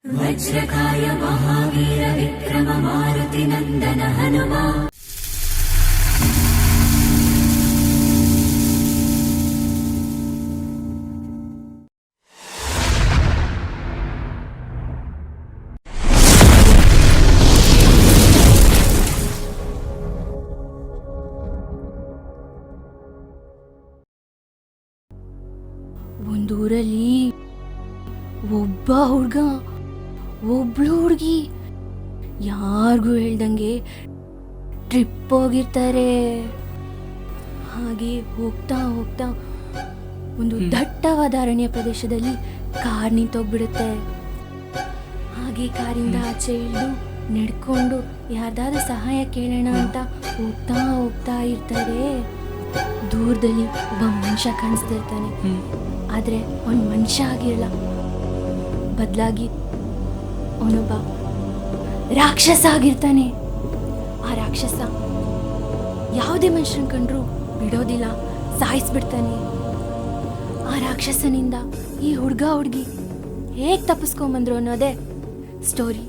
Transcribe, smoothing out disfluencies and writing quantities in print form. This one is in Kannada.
ವಜ್ರಕಾಯ ಮಹಾವೀರ ವಿಕ್ರಮ ಮಾರುತಿ ನಂದನ ಹನುಮ. ಒಂದೂರಲ್ಲಿ ಒಬ್ಬ ಹುಡುಗ ಒಬ್ಳು ಹುಡುಗಿ ಯಾರಿಗೂ ಹೇಳ್ದಂಗೆ ಟ್ರಿಪ್ ಹೋಗಿರ್ತಾರೆ. ಹಾಗೆ ಹೋಗ್ತಾ ಹೋಗ್ತಾ ಒಂದು ದಟ್ಟವಾದ ಅರಣ್ಯ ಪ್ರದೇಶದಲ್ಲಿ ಕಾರ್ ನಿಂತೋಗ್ಬಿಡುತ್ತೆ. ಹಾಗೆ ಕಾರಿಂದ ಆಚೆ ಇಳಿದು ನಡ್ಕೊಂಡು ಯಾರ್ದಾದ್ರೂ ಸಹಾಯ ಕೇಳೋಣ ಅಂತ ಹೋಗ್ತಾ ಇರ್ತಾರೆ. ದೂರದಲ್ಲಿ ಒಬ್ಬ ಮನುಷ್ಯ ಕಾಣಿಸ್ತಿರ್ತಾನೆ. ಆದರೆ ಅವನು ಮನುಷ್ಯ ಆಗಿರಲ್ಲ, ಬದಲಾಗಿ ಅವನೊಬ್ಬ ರಾಕ್ಷಸ ಆಗಿರ್ತಾನೆ. ಆ ರಾಕ್ಷಸ ಯಾವುದೇ ಮನುಷ್ಯನ ಕಂಡ್ರು ಬಿಡೋದಿಲ್ಲ, ಸಾಯಿಸ್ಬಿಡ್ತಾನೆ. ಆ ರಾಕ್ಷಸನಿಂದ ಈ ಹುಡುಗ ಹುಡುಗಿ ಹೇಗೆ ತಪ್ಪಿಸ್ಕೊಂಬಂದ್ರು ಅನ್ನೋದೇ ಸ್ಟೋರಿ.